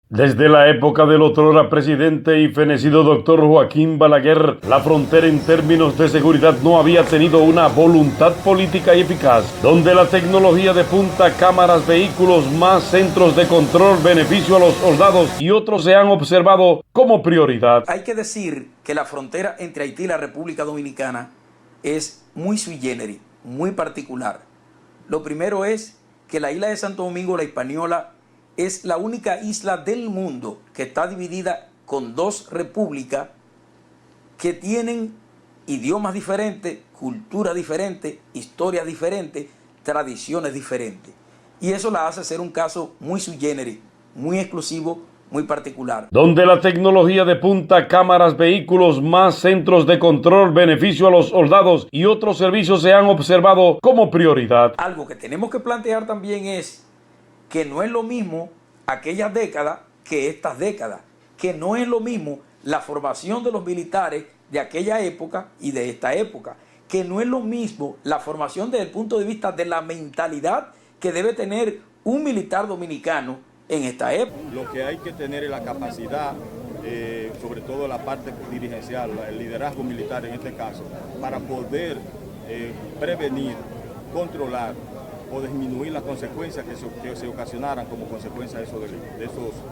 Desde la época del otrora presidente y fenecido doctor Joaquín Balaguer, la frontera en términos de seguridad no había tenido una voluntad política y eficaz, donde la tecnología de punta, cámaras, vehículos, más centros de control, beneficio a los soldados y otros se han observado como prioridad. Hay que decir que la frontera entre Haití y la República Dominicana es muy sui generis, muy particular. Lo primero es que la isla de Santo Domingo, la Hispaniola, es la única isla del mundo que está dividida con dos repúblicas que tienen idiomas diferentes, cultura diferente, historia diferente, tradiciones diferentes. Y eso la hace ser un caso muy sui generis, muy exclusivo, muy particular. Donde la tecnología de punta, cámaras, vehículos, más centros de control, beneficio a los soldados y otros servicios se han observado como prioridad. Algo que tenemos que plantear también es que no es lo mismo aquellas décadas que estas décadas, que no es lo mismo la formación de los militares de aquella época y de esta época, que no es lo mismo la formación desde el punto de vista de la mentalidad que debe tener un militar dominicano en esta época. Lo que hay que tener es la capacidad, sobre todo la parte dirigencial, el liderazgo militar en este caso, para poder prevenir, controlar o disminuir las consecuencias que se ocasionaran como consecuencia de esos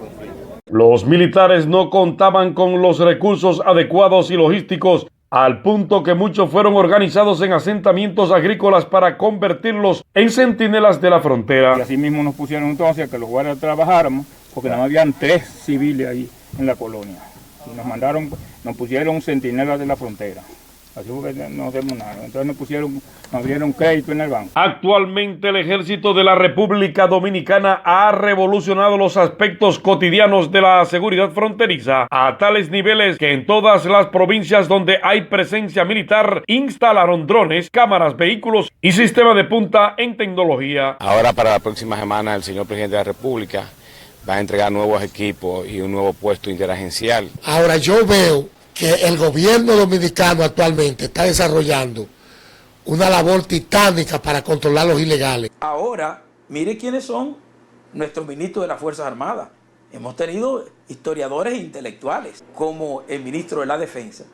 conflictos. Los militares no contaban con los recursos adecuados y logísticos, al punto que muchos fueron organizados en asentamientos agrícolas para convertirlos en centinelas de la frontera. Y así mismo nos pusieron entonces a que los guardias trabajáramos, porque nada más habían 3 civiles ahí en la colonia. Y nos pusieron centinelas de la frontera. Así fue que no hacemos nada. Entonces nos dieron crédito en el banco. Actualmente el ejército de la República Dominicana ha revolucionado los aspectos cotidianos de la seguridad fronteriza a tales niveles que en todas las provincias donde hay presencia militar instalaron drones, cámaras, vehículos y sistema de punta en tecnología. Ahora para la próxima semana el señor presidente de la República va a entregar nuevos equipos y un nuevo puesto interagencial. Ahora yo veo que el gobierno dominicano actualmente está desarrollando una labor titánica para controlar los ilegales. Ahora, mire quiénes son nuestros ministros de las Fuerzas Armadas. Hemos tenido historiadores e intelectuales, como el ministro de la Defensa.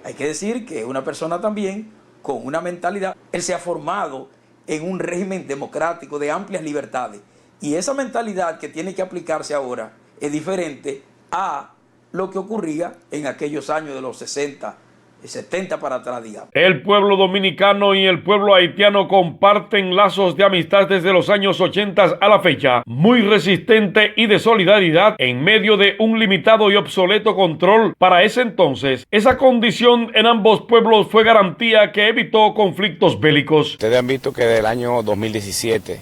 Hay que decir que es una persona también con una mentalidad. Él se ha formado en un régimen democrático de amplias libertades. Y esa mentalidad que tiene que aplicarse ahora es diferente a lo que ocurría en aquellos años de los 60, 70 para atrás, digamos. El pueblo dominicano y el pueblo haitiano comparten lazos de amistad desde los años 80 a la fecha, muy resistente y de solidaridad en medio de un limitado y obsoleto control para ese entonces. Esa condición en ambos pueblos fue garantía que evitó conflictos bélicos. Ustedes han visto que desde el año 2017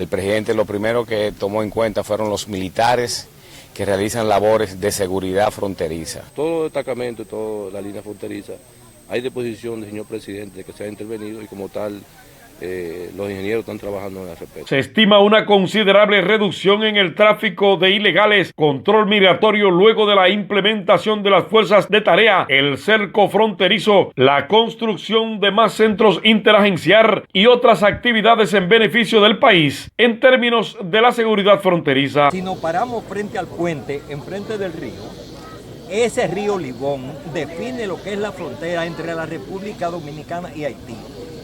el presidente lo primero que tomó en cuenta fueron los militares que realizan labores de seguridad fronteriza. Todos los destacamentos, toda la línea fronteriza, hay disposición del señor presidente de que se ha intervenido y como tal los ingenieros están trabajando en el respecto. Se estima una considerable reducción en el tráfico de ilegales, control migratorio luego de la implementación de las fuerzas de tarea, el cerco fronterizo, la construcción de más centros interagencial y otras actividades en beneficio del país en términos de la seguridad fronteriza. Si nos paramos frente al puente, enfrente del río, ese río Libón define lo que es la frontera entre la República Dominicana y Haití.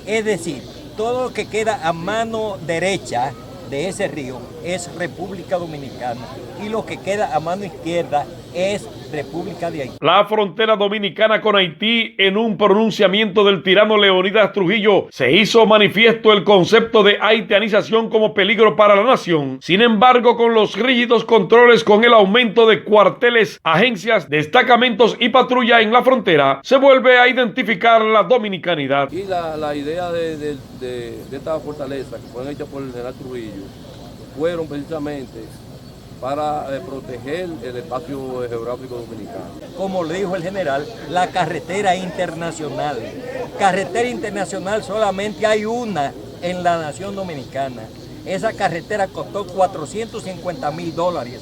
Es decir, todo lo que queda a mano derecha de ese río es República Dominicana y lo que queda a mano izquierda es República de Haití. La frontera dominicana con Haití, en un pronunciamiento del tirano Leonidas Trujillo, se hizo manifiesto el concepto de haitianización como peligro para la nación. Sin embargo, con los rígidos controles, con el aumento de cuarteles, agencias, destacamentos y patrulla en la frontera, se vuelve a identificar la dominicanidad. Y la idea de esta fortaleza que fueron hechas por el general Trujillo fueron precisamente para proteger el espacio geográfico dominicano. Como le dijo el general, la carretera internacional. Carretera internacional solamente hay una en la nación dominicana. Esa carretera costó $450,000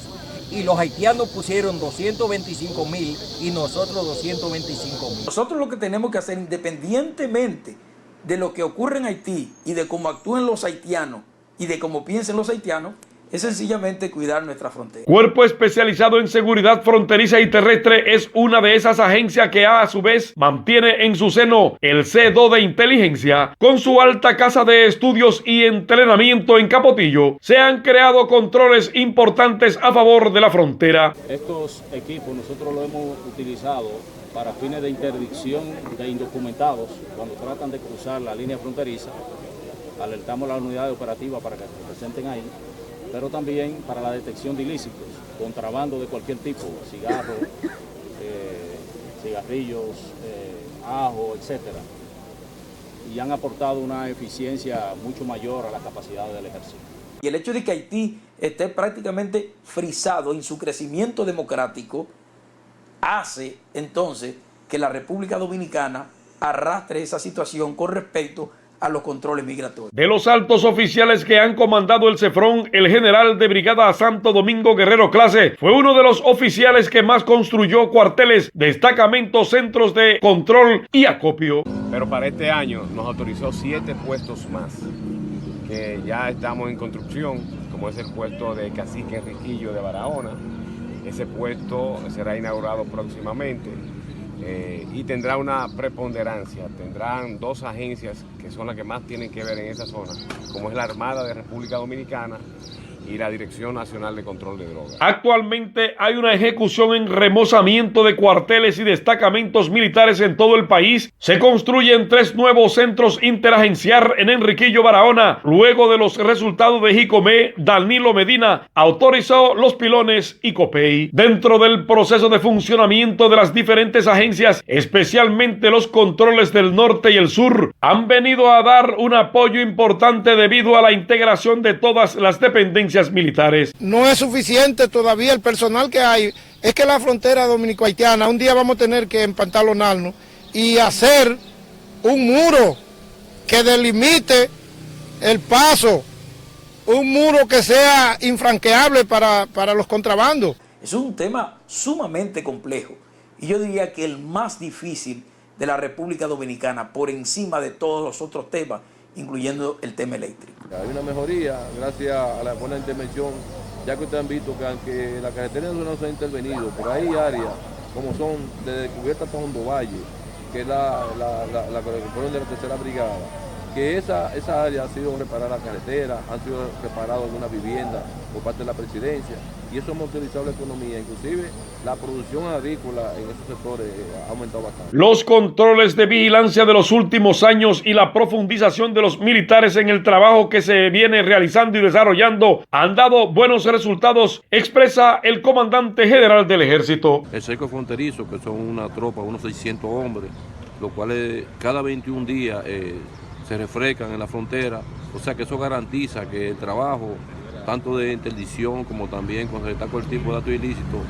y los haitianos pusieron 225,000 y nosotros 225,000. Nosotros lo que tenemos que hacer, independientemente de lo que ocurre en Haití y de cómo actúen los haitianos y de cómo piensen los haitianos, es sencillamente cuidar nuestra frontera. Cuerpo especializado en seguridad fronteriza y terrestre es una de esas agencias que a su vez mantiene en su seno el C2 de inteligencia. Con su alta casa de estudios y entrenamiento en Capotillo, se han creado controles importantes a favor de la frontera. Estos equipos nosotros los hemos utilizado para fines de interdicción de indocumentados cuando tratan de cruzar la línea fronteriza. Alertamos a las unidades operativas para que se presenten ahí, pero también para la detección de ilícitos, contrabando de cualquier tipo, cigarros, cigarrillos, ajo, etcétera. Y han aportado una eficiencia mucho mayor a la capacidad del ejército. Y el hecho de que Haití esté prácticamente frisado en su crecimiento democrático hace entonces que la República Dominicana arrastre esa situación con respecto a los controles migratorios. De los altos oficiales que han comandado el CEFRON, el general de brigada Santo Domingo Guerrero Clase fue uno de los oficiales que más construyó cuarteles, destacamentos, centros de control y acopio. Pero para este año nos autorizó 7 puestos más, que ya estamos en construcción, como es el puesto de Cacique Enriquillo de Barahona. Ese puesto será inaugurado próximamente. Y tendrá una preponderancia, tendrán 2 agencias que son las que más tienen que ver en esa zona, como es la Armada de República Dominicana y la Dirección Nacional de Control de Drogas. Actualmente hay una ejecución en remozamiento de cuarteles y destacamentos militares en todo el país. Se construyen 3 nuevos centros interagenciar en Enriquillo, Barahona. Luego de los resultados de Jicomé, Danilo Medina autorizó los pilones y Copey. Dentro del proceso de funcionamiento de las diferentes agencias, especialmente los controles del norte y el sur, han venido a dar un apoyo importante debido a la integración de todas las dependencias militares. No es suficiente todavía el personal que hay. Es que la frontera dominico-haitiana, un día vamos a tener que empantalonarnos y hacer un muro que delimite el paso, un muro que sea infranqueable para los contrabandos. Es un tema sumamente complejo y yo diría que el más difícil de la República Dominicana por encima de todos los otros temas, incluyendo el tema eléctrico. Hay una mejoría gracias a la buena intervención, ya que ustedes han visto que aunque la carretera no se ha intervenido, pero hay áreas como son desde Cubierta hasta Hondo Valle, que es la corresponde de la tercera brigada, que esa área ha sido reparada la carretera, han sido reparadas algunas viviendas por parte de la presidencia, y eso ha motorizado la economía, inclusive la producción agrícola en esos sectores ha aumentado bastante. Los controles de vigilancia de los últimos años y la profundización de los militares en el trabajo que se viene realizando y desarrollando han dado buenos resultados, expresa el comandante general del ejército. El cerco fronterizo, que son una tropa, unos 600 hombres, los cuales cada 21 días se refrescan en la frontera, o sea que eso garantiza que el trabajo, tanto de interdicción como también cuando se está con el tipo de datos ilícitos,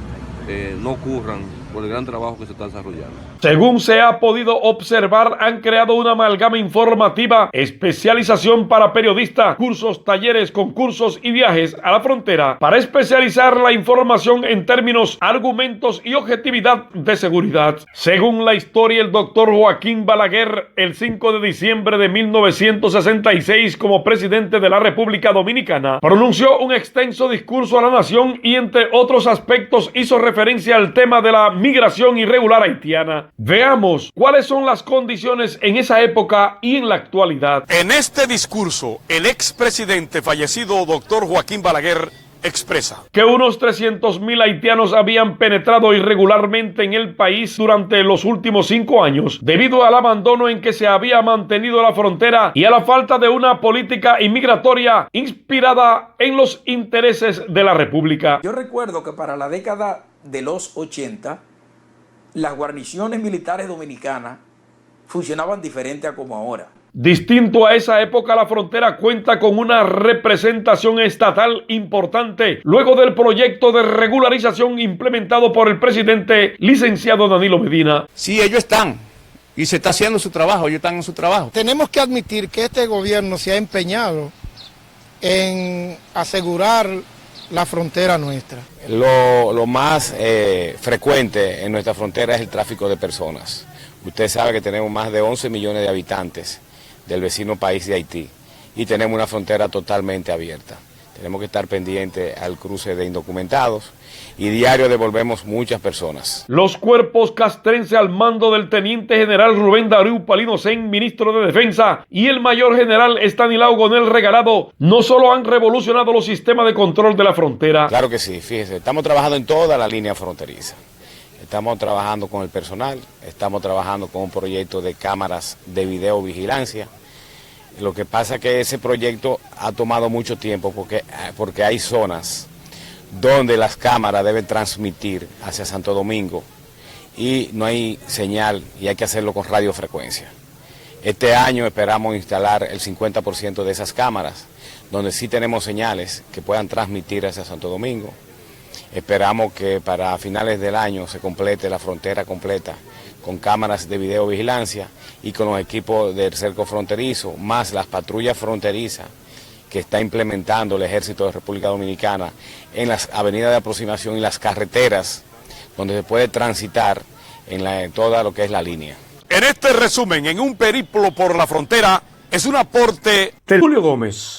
no ocurran por el gran trabajo que se está desarrollando. Según se ha podido observar, han creado una amalgama informativa, especialización para periodistas, cursos, talleres, concursos y viajes a la frontera para especializar la información en términos, argumentos y objetividad de seguridad. Según la historia, el doctor Joaquín Balaguer, el 5 de diciembre de 1966, como presidente de la República Dominicana, pronunció un extenso discurso a la nación y, entre otros aspectos, hizo referencia al tema de la migración irregular haitiana. Veamos cuáles son las condiciones en esa época y en la actualidad. En este discurso, el expresidente fallecido doctor Joaquín Balaguer expresa que unos 300,000 haitianos habían penetrado irregularmente en el país durante los últimos 5 años debido al abandono en que se había mantenido la frontera y a la falta de una política inmigratoria inspirada en los intereses de la República. Yo recuerdo que para la década de los 80, las guarniciones militares dominicanas funcionaban diferente a como ahora. Distinto a esa época, la frontera cuenta con una representación estatal importante luego del proyecto de regularización implementado por el presidente licenciado Danilo Medina. Sí, ellos están y se está haciendo su trabajo, ellos están en su trabajo. Tenemos que admitir que este gobierno se ha empeñado en asegurar la frontera nuestra. Lo más frecuente en nuestra frontera es el tráfico de personas. Usted sabe que tenemos más de 11 millones de habitantes del vecino país de Haití y tenemos una frontera totalmente abierta. Tenemos que estar pendientes al cruce de indocumentados y diario devolvemos muchas personas. Los cuerpos castrenses al mando del teniente general Rubén Darío Palinocén, ministro de Defensa, y el mayor general Estanislao Gonel Regalado no solo han revolucionado los sistemas de control de la frontera. Claro que sí, fíjese, estamos trabajando en toda la línea fronteriza. Estamos trabajando con el personal, estamos trabajando con un proyecto de cámaras de videovigilancia. Lo que pasa es que ese proyecto ha tomado mucho tiempo porque hay zonas donde las cámaras deben transmitir hacia Santo Domingo y no hay señal y hay que hacerlo con radiofrecuencia. Este año esperamos instalar el 50% de esas cámaras, donde sí tenemos señales que puedan transmitir hacia Santo Domingo. Esperamos que para finales del año se complete la frontera completa con cámaras de videovigilancia y con los equipos del cerco fronterizo, más las patrullas fronterizas que está implementando el Ejército de República Dominicana en las avenidas de aproximación y las carreteras donde se puede transitar en toda lo que es la línea. En este resumen, en un periplo por la frontera, es un aporte de Julio Gómez.